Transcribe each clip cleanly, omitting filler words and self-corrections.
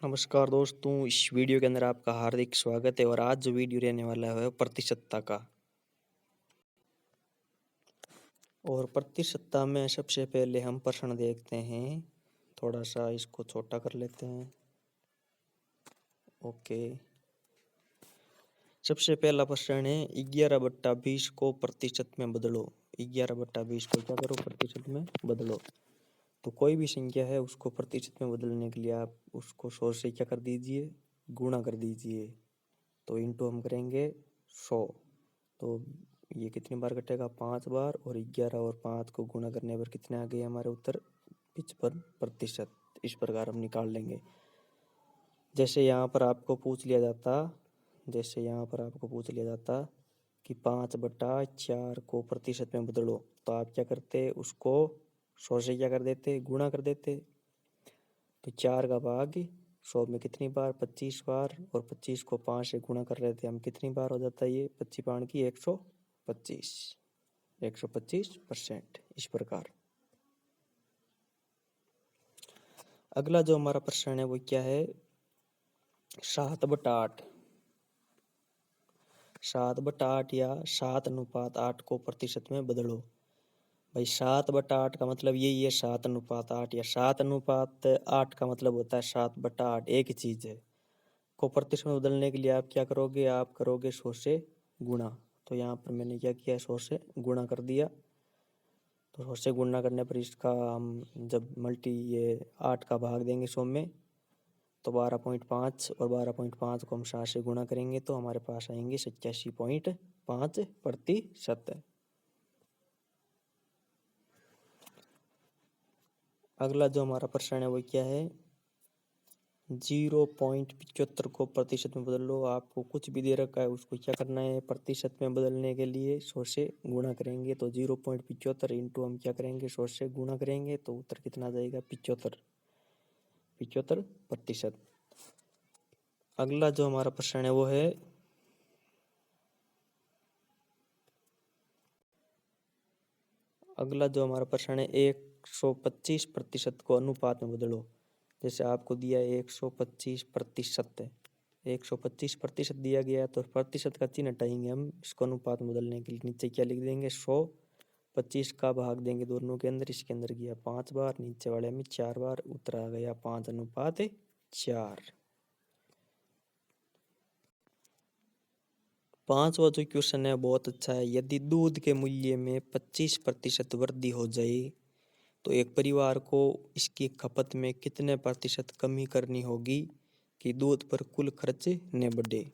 नमस्कार दोस्तों, इस वीडियो के अंदर आपका हार्दिक स्वागत है। और आज जो वीडियो रहने वाला है प्रतिशतता का। और प्रतिशतता में सबसे पहले हम प्रश्न देखते हैं। थोड़ा सा इसको छोटा कर लेते हैं। ओके, सबसे पहला प्रश्न है 11/20 को प्रतिशत में बदलो। 11/20 को क्या करो, प्रतिशत में बदलो। तो कोई भी संख्या है उसको प्रतिशत में बदलने के लिए आप उसको 100 से क्या कर दीजिए, गुणा कर दीजिए। तो इंटू हम करेंगे 100। तो ये कितनी बार कटेगा, 5 बार। और 11 और 5 को गुणा करने पर कितने आ गए हमारे उत्तर, 55%। इस प्रकार हम निकाल लेंगे। जैसे यहाँ पर आपको पूछ लिया जाता कि 5/4 को प्रतिशत में बदलो, तो आप क्या करते, उसको 100 से क्या कर देते, गुणा कर देते। तो 4 का भाग 100 में कितनी बार, 25 बार। और 25 को 5 से गुणा कर रहे थे हम, कितनी बार हो जाता है ये, 25 पाँच की 125%। इस प्रकार अगला जो हमारा प्रश्न है वो क्या है, 7/8। 7/8 या 7:8 को प्रतिशत में बदलो। भाई 7/8 का मतलब यही है 7:8, या 7:8 का मतलब होता है 7/8, एक ही चीज है। को प्रतिशत में बदलने के लिए आप क्या करोगे, आप करोगे 100 से गुणा। तो यहाँ पर मैंने क्या किया, 100 से गुणा कर दिया। तो 100 से गुणा करने पर इसका हम जब ये 8 का भाग देंगे 100 में, तो 12.5। और 12.5 को हम 7 से गुणा करेंगे तो हमारे पास आएंगे 87.5%। अगला जो हमारा प्रश्न है वो क्या है, 0.75 को प्रतिशत में बदल लो। आपको कुछ भी दे रखा है उसको क्या करना है, प्रतिशत में बदलने के लिए 100 से गुणा करेंगे। तो 0.75 इंटू हम क्या करेंगे, 100 से गुणा करेंगे तो उत्तर कितना आ जाएगा, 75%। अगला जो हमारा प्रश्न है वो है अगला जो हमारा प्रश्न है 125% को अनुपात में बदलो। जैसे आपको दिया है 125% है, 125% दिया गया है, तो प्रतिशत का चिन्ह हटाएंगे हम इसको अनुपात में बदलने के लिए। नीचे क्या लिख देंगे, 100, 25 का भाग देंगे दोनों के अंदर। इसके अंदर गया 5 बार, नीचे वाले में 4 बार, उत्तर आ गया 5:4। पांचवा जो क्वेश्चन है बहुत अच्छा है। यदि दूध के मूल्य में 25% वृद्धि हो जाए तो एक परिवार को इसकी खपत में कितने प्रतिशत कमी करनी होगी कि दूध पर कुल खर्च न बढ़े।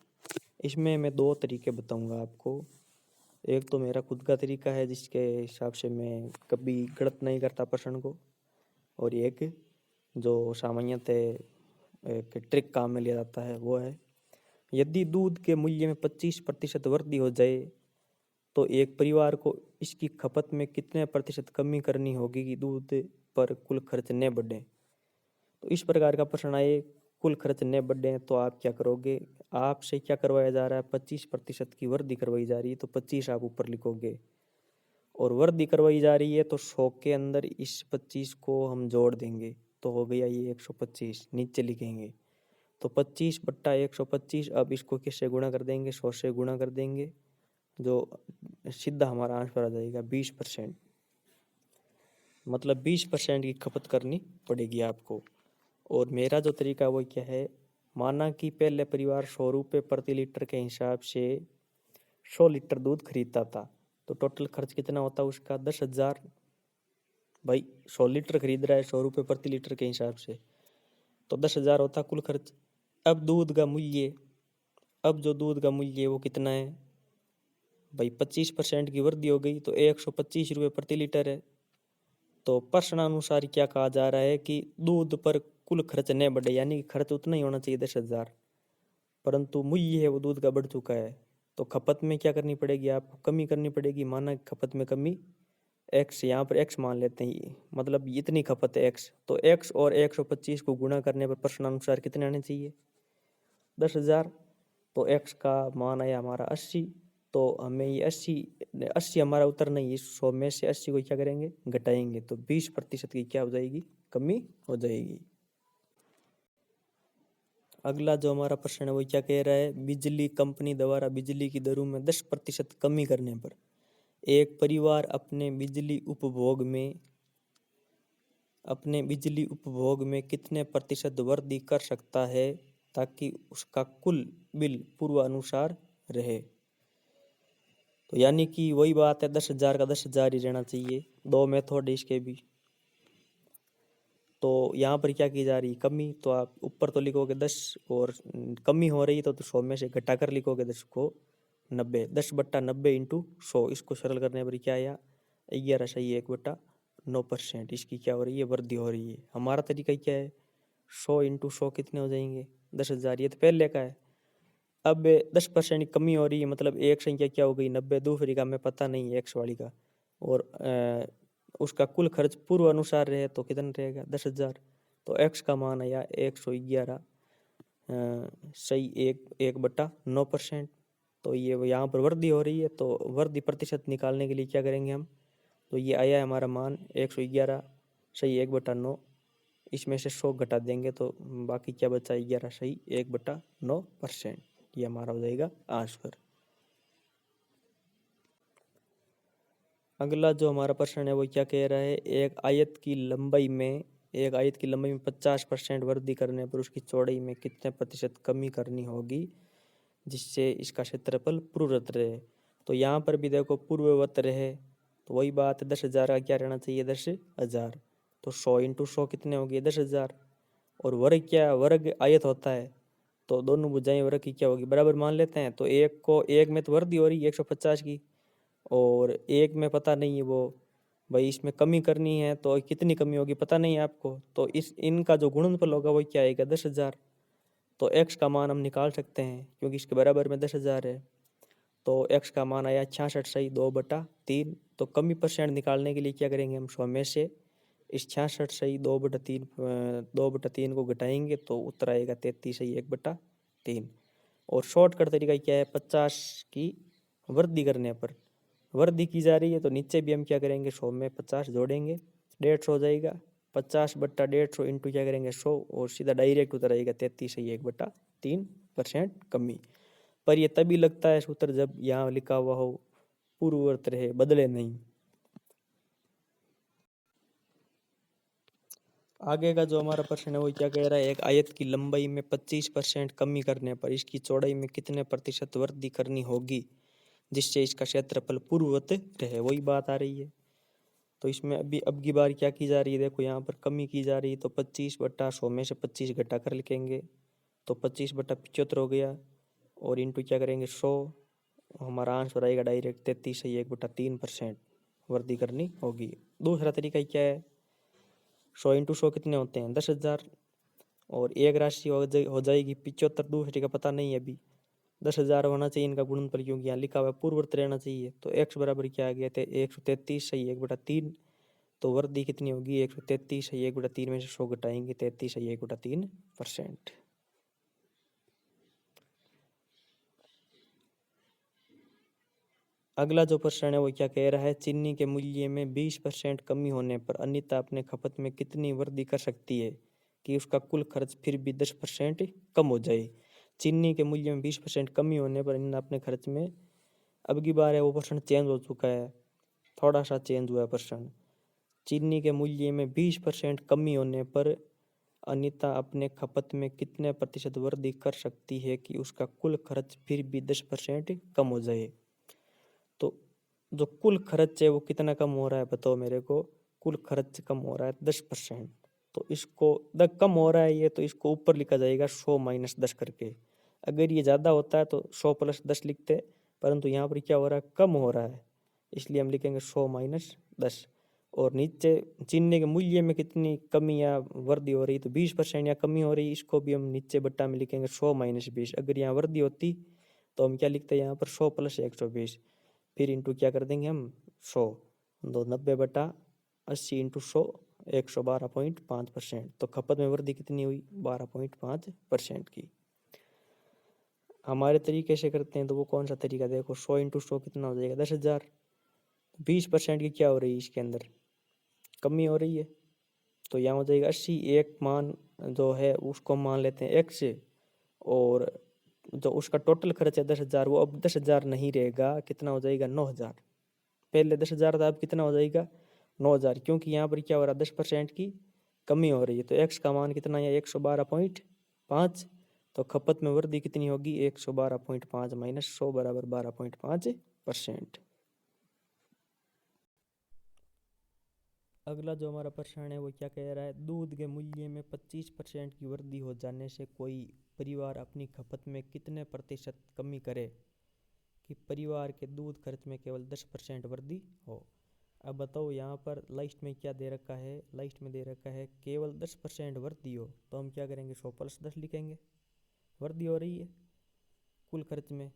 इसमें मैं दो तरीके बताऊंगा आपको। एक तो मेरा खुद का तरीका है जिसके हिसाब से मैं कभी गलत नहीं करता प्रश्न को, और एक जो सामान्यतः एक ट्रिक काम में लिया जाता है वो है, यदि दूध के मूल्य में 25% वृद्धि हो जाए तो एक परिवार को इसकी खपत में कितने प्रतिशत कमी करनी होगी कि दूध पर कुल खर्च न बढ़े। तो इस प्रकार का प्रश्न आए, कुल खर्च न बढ़े तो आप क्या करोगे, आपसे क्या करवाया जा रहा है, 25% की वृद्धि करवाई जा रही है तो 25 आप ऊपर लिखोगे। और वृद्धि करवाई जा रही है तो 100 के अंदर इस 25 को हम जोड़ देंगे तो हो गया ये 125, नीचे लिखेंगे। तो 25/125, अब इसको किससे गुणा कर देंगे, 100 से गुणा कर देंगे, जो सीधा हमारा आंसर आ जाएगा 20%। मतलब 20% की खपत करनी पड़ेगी आपको। और मेरा जो तरीका वो क्या है, माना कि पहले परिवार 100 रुपये प्रति लीटर के हिसाब से 100 लीटर दूध खरीदता था, तो टोटल खर्च कितना होता है उसका, 10,000। भाई 100 लीटर खरीद रहा है 100 रुपये प्रति लीटर के हिसाब से, तो 10,000 होता कुल खर्च। अब जो दूध का मूल्य है वो कितना है भाई, 25% की वृद्धि हो गई तो 125 रुपये प्रति लीटर है। तो प्रश्नानुसार क्या कहा जा रहा है कि दूध पर कुल खर्च न बढ़े, यानी कि खर्च उतना ही होना चाहिए 10,000, परंतु मूल्य है वो दूध का बढ़ चुका है। तो खपत में क्या करनी पड़ेगी, आपको कमी करनी पड़ेगी। माना खपत में कमी एक्स, यहाँ पर एक्स मान लेते हैं, मतलब इतनी खपत है एक्स, तो एक्स और 125 को गुणा करने पर प्रश्नानुसार कितने आने चाहिए, 10,000। तो एक्स का मान आया हमारा 80। तो हमें ये 80 हमारा उत्तर नहीं है, 100 में से 80 को क्या करेंगे, घटाएंगे, तो 20% की क्या हो जाएगी, कमी हो जाएगी। अगला जो हमारा प्रश्न है वो क्या कह रहा है, बिजली कंपनी द्वारा बिजली की दरों में 10% कमी करने पर एक परिवार अपने बिजली उपभोग में कितने प्रतिशत वृद्धि कर सकता है ताकि उसका कुल बिल पूर्वानुसार रहे। तो यानी कि वही बात है, 10,000 का 10,000 ही रहना चाहिए। दो मेथड है इसके भी। तो यहाँ पर क्या की जा रही है, कमी। तो आप ऊपर तो लिखोगे 10 और कमी हो रही है तो 100 में से घटाकर लिखोगे 10 को 90। 10/90 इंटू 100, इसको सरल करने पर क्या आया, 11 सही 1/9%। इसकी क्या हो रही है, वृद्धि हो रही है। हमारा तरीका क्या है, 100 इंटू 100 कितने हो जाएंगे, 10,000। ये तो पहले का है। अब 10% की कमी हो रही है, मतलब एक संख्या क्या हो गई 90, दूसरी का हमें पता नहीं है एक्स वाली का, और उसका कुल खर्च पूर्व अनुसार रहे तो कितना रहेगा 10,000। तो एक्स का मान आया 111 सही 1/9%। तो ये यहाँ पर वृद्धि हो रही है, तो वृद्धि प्रतिशत निकालने के लिए क्या करेंगे हम, तो ये आया है हमारा मान 111 सही 1/9। इसमें से 100 घटा देंगे तो बाकी क्या बचा, 11 सही 1/9%। ये हमारा हो जाएगा आंसर। अगला जो हमारा प्रश्न है वो क्या कह रहा है, एक आयत की लंबाई में 50% वृद्धि करने पर उसकी चौड़ाई में कितने प्रतिशत कमी करनी होगी जिससे इसका क्षेत्रफल पूर्ववत रहे। तो यहाँ पर भी देखो पूर्ववत रहे, तो वही बात है, 10,000 का क्या रहना चाहिए, 10,000। तो 100 इंटू 100 कितने होगी, 10,000। और वर्ग क्या, वर्ग आयत होता है, तो दोनों भुजाएं वर्ग की क्या होगी, बराबर मान लेते हैं। तो एक में तो वृद्धि हो रही है 150 की, और एक में पता नहीं है वो, भाई इसमें कमी करनी है तो कितनी कमी होगी पता नहीं है आपको। तो इनका जो गुणनफल होगा वो क्या आएगा, 10,000। तो एक्स का मान हम निकाल सकते हैं क्योंकि इसके बराबर में 10,000 है। तो एक्स का मान आया 66 सही 2/3। तो कमी परसेंट निकालने के लिए क्या करेंगे हम, 100 में से इस 66 सही 2/3 को घटाएंगे तो उत्तर आएगा 33 सही 1/3। और शॉर्टकट तरीका क्या है, 50 की वृद्धि करने पर वृद्धि की जा रही है तो नीचे भी हम क्या करेंगे, 100 में 50 जोड़ेंगे, 150 हो जाएगा। 50/150 इंटू क्या करेंगे 100, और सीधा डायरेक्ट उत्तर आएगा 33 सही 1/3% कमी। पर ये तभी लगता है सूत्र जब यहाँ लिखा हुआ हो पूर्ववर्त रहे, बदले नहीं। आगे का जो हमारा प्रश्न है वो क्या कह रहा है, एक आयत की लंबाई में 25% कमी करने पर इसकी चौड़ाई में कितने प्रतिशत वृद्धि करनी होगी जिससे इसका क्षेत्रफल पूर्ववत रहे। वही बात आ रही है। तो इसमें अभी अब की बार क्या की जा रही है, देखो यहाँ पर कमी की जा रही है, तो 25/100 में से 25 घटा कर लिखेंगे तो 25/75 हो गया, और इंटू क्या करेंगे 100, हमारा आंसर आएगा डायरेक्ट 33 सही 1/3% वृद्धि करनी होगी। दूसरा तरीका क्या है, 100 इंटू 100 कितने होते हैं, 10,000। और एक राशि हो जाएगी 75, दूसरे का पता नहीं है अभी। 10,000 होना चाहिए इनका गुणनफल, क्योंकि यहाँ लिखा हुआ है पूर्ववर्त रहना चाहिए। तो x बराबर क्या आ गया थे, 133 सही 1/3। तो वृद्धि कितनी होगी, 133 सही 1/3 में से 100 घटाएंगे 33 सही 1/3%। अगला जो प्रश्न है वो क्या कह रहा है, चीनी के मूल्य में 20% कमी होने पर अनीता अपने खपत में कितनी वृद्धि कर सकती है कि उसका कुल खर्च फिर भी 10% कम हो जाए। चीनी के मूल्य में 20% कमी होने पर अनीता अपने खर्च में, अब की बार है वो प्रश्न चेंज हो चुका है, थोड़ा सा चेंज हुआ है प्रश्न। चीनी के मूल्य में 20% कमी होने पर अनीता अपने खपत में कितने प्रतिशत वृद्धि कर सकती है कि उसका कुल खर्च फिर भी 10% कम हो जाए। तो जो कुल खर्च है वो कितना कम हो रहा है बताओ मेरे को, कुल खर्च कम हो रहा है 10%। तो इसको कम हो रहा है ये, तो इसको ऊपर लिखा जाएगा 100 - 10 करके। अगर ये ज़्यादा होता है तो 100 + 10 लिखते, परंतु यहाँ पर क्या हो रहा है, कम हो रहा है, इसलिए हम लिखेंगे 100 - 10। और नीचे चीनी के मूल्य में कितनी कमी या वृद्धि हो रही, तो 20% या कमी हो रही, इसको भी हम नीचे बट्टा में लिखेंगे 100 - 20। अगर यहाँ वृद्धि होती तो हम क्या लिखते हैं यहाँ पर 100 + 120, फिर इंटू क्या कर देंगे हम 100, तो 90/80 इंटू 100 112.5%। तो खपत में वृद्धि कितनी हुई, 12.5% की। हमारे तरीके से करते हैं तो वो कौन सा तरीका, देखो 100 इंटू 100 कितना हो जाएगा 10,000। 20% की क्या हो रही है, इसके अंदर कमी हो रही है, तो यहाँ हो जाएगा 80। एक मान जो है उसको मान लेते हैं x, और जो उसका टोटल खर्च है 10,000, वो अब 10,000 नहीं रहेगा, कितना हो जाएगा 9,000। पहले 10,000 था, अब कितना हो जाएगा 9,000, क्योंकि यहाँ पर क्या हो रहा है 10% की कमी हो रही है। तो एक्स का मान कितना है 112.5। तो खपत में वृद्धि कितनी होगी 112.5 माइनस 100 बराबर 12.5%। अगला जो हमारा प्रश्न है वो क्या कह रहा है, दूध के मूल्य में 25% की वृद्धि हो जाने से कोई परिवार अपनी खपत में कितने प्रतिशत कमी करे कि परिवार के दूध खर्च में केवल 10% वृद्धि हो। अब बताओ यहाँ पर लास्ट में क्या दे रखा है, लास्ट में दे रखा है केवल 10% वृद्धि हो, तो हम क्या करेंगे 100 + 10 लिखेंगे, वृद्धि हो रही है कुल खर्च में।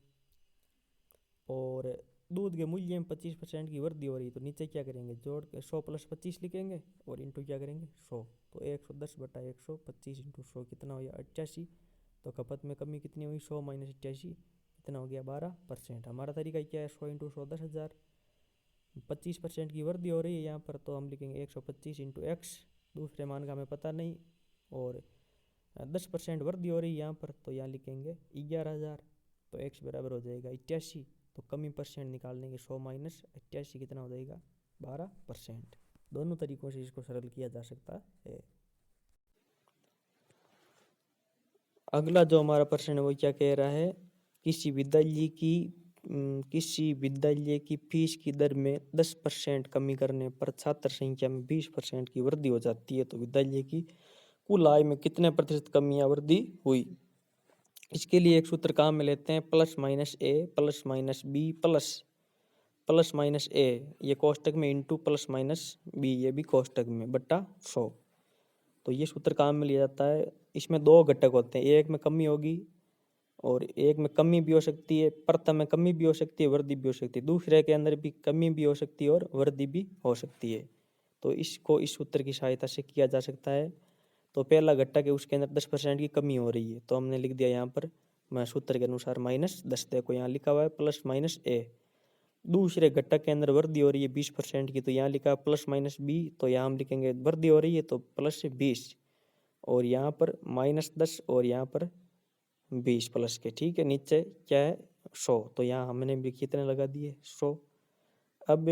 और दूध के मूल्य में 25% की वृद्धि हो रही है, तो नीचे क्या करेंगे जोड़ के 100 + 25 लिखेंगे और इंटू क्या करेंगे 100। तो 110/100, 25 × 100 कितना हो गया 88। तो खपत में कमी कितनी हुई 100 - 88 कितना हो गया 12%। हमारा तरीका क्या है 100 × 100 10,000, 25% की वृद्धि हो रही है यहाँ पर, तो हम लिखेंगे 125 × x, दूसरे मान का हमें पता नहीं, और 10% वृद्धि हो रही है यहाँ पर, तो यहाँ लिखेंगे 11,000। तो x बराबर हो जाएगा 88। तो कमी परसेंट निकालने के 100 - 88 कितना हो जाएगा 12%। दोनों तरीकों से इसको सरल किया जा सकता है। अगला जो हमारा प्रश्न है वो क्या कह रहा है, किसी विद्यालय की फीस की दर में 10% कमी करने पर छात्र संख्या में 20% की वृद्धि हो जाती है, तो विद्यालय की कुल आय में कितने प्रतिशत कमी या वृद्धि हुई। इसके लिए एक सूत्र काम में लेते हैं, +-a +-b +-a, ये कोष्टक में इंटू +-b, ये भी कोष्टक में बट्टा 100। तो ये सूत्र काम में लिया जाता है। इसमें दो घटक होते हैं, एक में कमी होगी और एक में कमी भी हो सकती है, प्रथम में कमी भी हो सकती है, वृद्धि भी हो सकती है, दूसरे के अंदर भी कमी भी हो सकती है और वृद्धि भी हो सकती है। तो इसको इस सूत्र की सहायता से किया जा सकता है। तो पहला घटक है, उसके अंदर 10% की कमी हो रही है, तो हमने लिख दिया यहाँ पर मैं सूत्र के अनुसार -10, देखो यहाँ लिखा हुआ है +-a। दूसरे घटक के अंदर वृद्धि हो रही है 20% की, तो यहाँ लिखा है +-b, तो यहाँ हम लिखेंगे वृद्धि हो रही है तो +20, और यहाँ पर -10 और यहाँ पर 20 प्लस के, ठीक है। नीचे क्या है 100, तो यहाँ हमने भी कितने लगा दिए 100। अब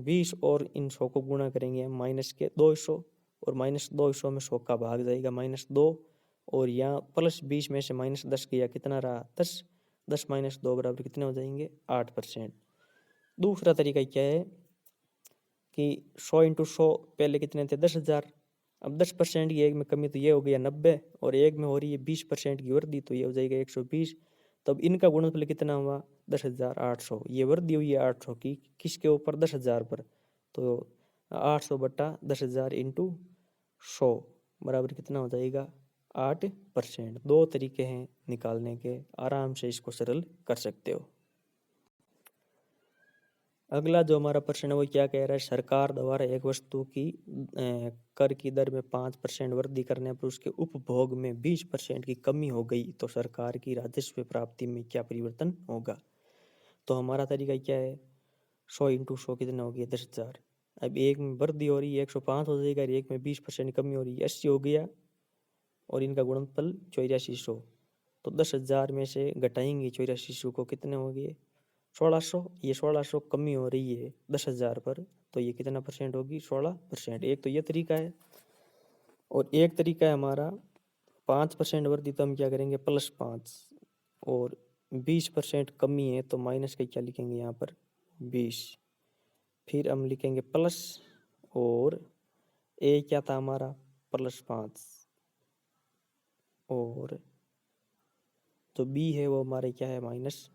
20 और इन 100 को गुणा करेंगे हम, माइनस के 2 100 और -2 100 में 100 का भाग जाएगा -2, और यहाँ +20 में से -10 किया कितना रहा 10, 10 - 2 बराबर कितने हो जाएंगे 8%। दूसरा तरीका क्या है कि 100 × 100 पहले कितने थे 10,000, अब 10% की एक में कमी तो ये हो गया 90, और एक में हो रही है 20% की वृद्धि, तो ये हो जाएगा 120। तब इनका गुणनफल कितना हुआ 10,800, ये वृद्धि हुई है 800 की, किसके ऊपर 10,000 पर, तो 800/10,000 इंटू 100 बराबर कितना हो जाएगा 8%। दो तरीके हैं निकालने के, आराम से इसको सरल कर सकते हो। अगला जो हमारा प्रश्न है वो क्या कह रहा है, सरकार द्वारा एक वस्तु की कर की दर में 5% वृद्धि करने पर उसके उपभोग में 20% की कमी हो गई, तो सरकार की राजस्व प्राप्ति में क्या परिवर्तन होगा। तो हमारा तरीका क्या है 100 × 100 कितना हो गया 10,000। अब एक में वृद्धि हो रही है 105 हो जाएगा, एक में 20% कमी हो रही है 80 हो गया, और इनका गुणनफल 8400। तो 10,000 में से घटाएंगे 8400 को, कितने हो गए 1600। ये 1600 कमी हो रही है 10,000 पर, तो ये कितना परसेंट होगी 16%। एक तो ये तरीका है, और एक तरीका है हमारा 5% वृद्धि, तो हम क्या करेंगे +5, और 20% कमी है तो माइनस का क्या लिखेंगे यहाँ पर 20, फिर हम लिखेंगे प्लस, और ए क्या था हमारा +5, और जो बी है वो हमारे क्या है -20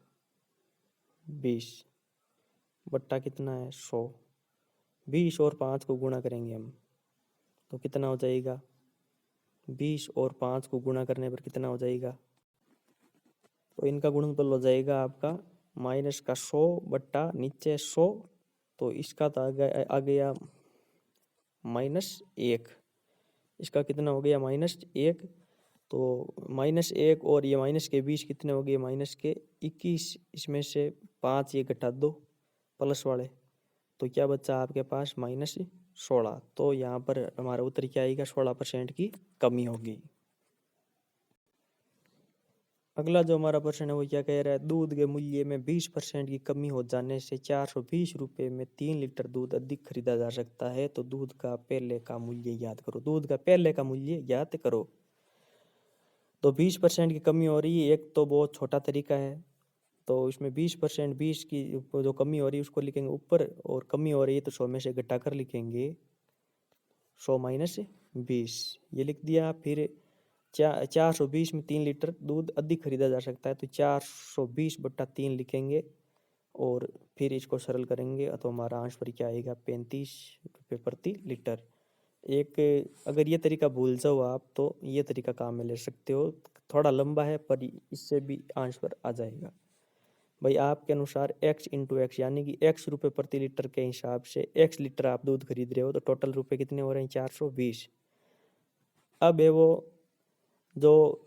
बट्टा कितना है 100। 20 और 5 को गुणा करेंगे हम, तो कितना हो जाएगा 20 और 5 को गुणा करने पर कितना हो जाएगा, तो इनका गुणनफल हो जाएगा आपका -100 बट्टा नीचे 100, तो इसका तो आ गया -1, इसका कितना हो गया -1, तो -1 और ये माइनस के 20 कितने हो गए -21, इसमें से 5 ये घटा दो प्लस वाले, तो क्या बचा आपके पास -16। तो यहाँ पर हमारा उत्तर क्या आएगा 16% की कमी होगी। अगला जो हमारा प्रश्न है वो क्या कह रहा है, दूध के मूल्य में 20% की कमी हो जाने से 420 रुपये में 3 लीटर दूध अधिक खरीदा जा सकता है, तो दूध का पहले का मूल्य याद करो। दूध का पहले का मूल्य याद करो। तो 20% की कमी हो रही है, एक तो बहुत छोटा तरीका है, तो इसमें 20% 20 की जो कमी हो रही है उसको लिखेंगे ऊपर, और कमी हो रही है तो 100 में से घटाकर लिखेंगे 100 माइनस 20, ये लिख दिया। फिर 420 में 3 लीटर दूध अधिक खरीदा जा सकता है, तो 420/3 लिखेंगे और फिर इसको सरल करेंगे तो हमारा आंसर क्या आएगा, 35 रुपये प्रति लीटर। एक अगर ये तरीका भूल जाओ आप तो ये तरीका काम में ले सकते हो, थोड़ा लंबा है पर इससे भी आंसर आ जाएगा। भाई आपके अनुसार x इंटू एक्स यानी कि x रुपये प्रति लीटर के हिसाब से x लीटर आप दूध खरीद रहे हो, तो टोटल रुपए कितने हो रहे हैं, 420। अब है वो जो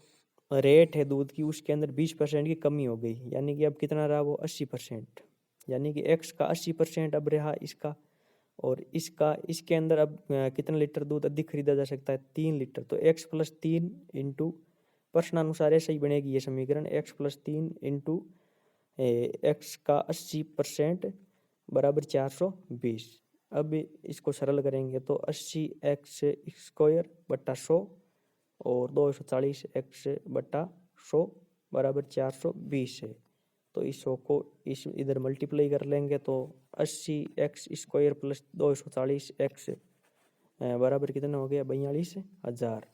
रेट है दूध की उसके अंदर 20% की कमी हो गई, यानी कि अब कितना रहा वो 80%, यानी कि x का 80% अब रहा इसका, और इसका इसके अंदर अब कितना लीटर दूध अधिक खरीदा जा सकता है, 3 लीटर। तो x + 3 इंटू प्रश्नानुसार ऐसे ही बनेगी ये समीकरण, x + 3 इंटू x का 80% बराबर 420। अब इसको सरल करेंगे तो 80x² और 240x/100 बराबर 420 है। तो इस 100 को इस इधर मल्टीप्लाई कर लेंगे तो 80x² + 240x बराबर कितना हो गया, 42,000।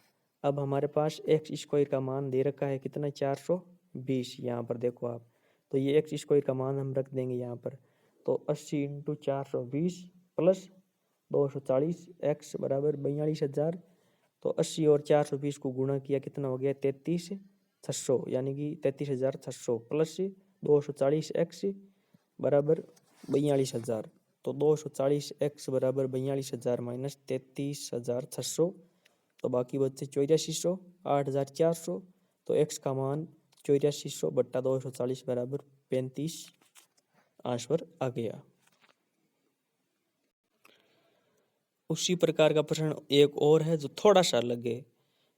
अब हमारे पास x² का मान दे रखा है कितना, 420। यहाँ पर देखो आप, तो ये x² का मान हम रख देंगे यहाँ पर, तो 80 × 420 + 240x बराबर 42,000। तो 80 और 420 को गुणा किया कितना हो गया, 33,600, यानी कि 33,600 प्लस 240x बराबर 42,000। तो 240x बराबर 42,000 माइनस 33,600, तो बाकी बचे 8400, 8,400। तो x का मान 8400/240 बराबर 35 आंसर आ गया। उसी प्रकार का प्रश्न एक और है जो थोड़ा सा अलग है,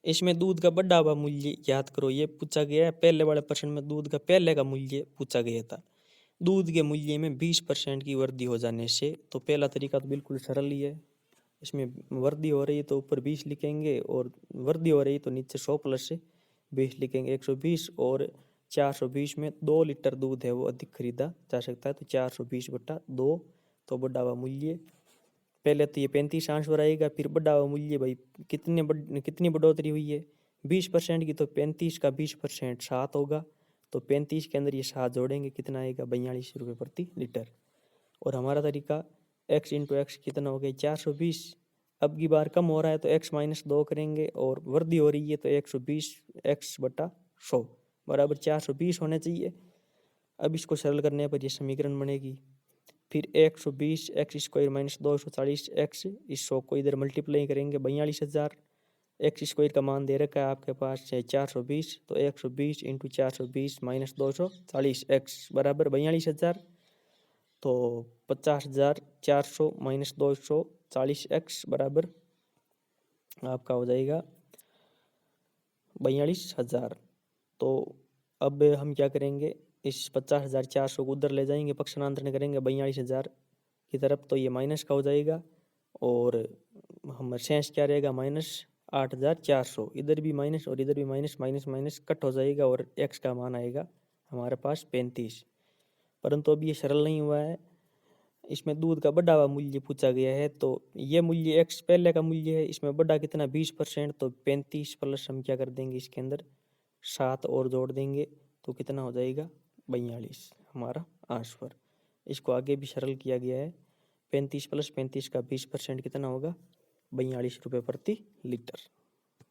इसमें दूध का बढ़ा हुआ मूल्य याद करो, ये पूछा गया है। पहले वाले प्रश्न में दूध का पहले का मूल्य पूछा गया था। दूध के मूल्य में 20% की वृद्धि हो जाने से, तो पहला तरीका तो बिल्कुल सरल ही है, इसमें वृद्धि हो रही है तो ऊपर 20 लिखेंगे, और वृद्धि हो रही है तो नीचे 100 + 20 लिखेंगे, 120। और 420 में 2 लीटर दूध है वो अधिक खरीदा जा सकता है, तो 420/2। तो बढ़ा हुआ मूल्य पहले तो ये 35 आंसर आएगा, फिर बढ़ा हुआ मूल्य भाई कितनी बढ़ोतरी हुई है 20% की, तो 35 का 20% 7 होगा, तो 35 के अंदर ये 7 जोड़ेंगे कितना आएगा, 42 रुपये प्रति लीटर। और हमारा तरीका x इंटू एक्स कितना हो गया, 420। अब की बार कम हो रहा है तो x - 2 करेंगे, और वृद्धि हो रही है तो 120x/100 बराबर 420 होना चाहिए। अब इसको सरल करने पर यह समीकरण बनेगी, फिर 120x² - 240x, इस 100 को इधर मल्टीप्लाई करेंगे 42,000। x² का मान दे रखा है आपके पास है 420, तो 120 × 420 - 240x बराबर 42,000। तो 50,400 - 240x बराबर आपका हो जाएगा 42,000। तो अब हम क्या करेंगे, इस 50,400 को उधर ले जाएंगे, पक्षांतरण करेंगे 42,000 की तरफ, तो ये माइनस का हो जाएगा, और हम शेष क्या रहेगा, -8,400। इधर भी माइनस और इधर भी माइनस, माइनस माइनस कट हो जाएगा, और x का मान आएगा हमारे पास 35। परंतु अब ये सरल नहीं हुआ है, इसमें दूध का बढ़ा हुआ मूल्य पूछा गया है, तो ये मूल्य x पहले का मूल्य है, इसमें बढ़ा कितना 20%, तो 35 प्लस हम क्या कर देंगे इसके अंदर 7 और जोड़ देंगे, तो कितना हो जाएगा 42 हमारा आंसर। इसको आगे भी सरल किया गया है, 35 + 35 का 20% कितना होगा, 42 रुपये प्रति लीटर।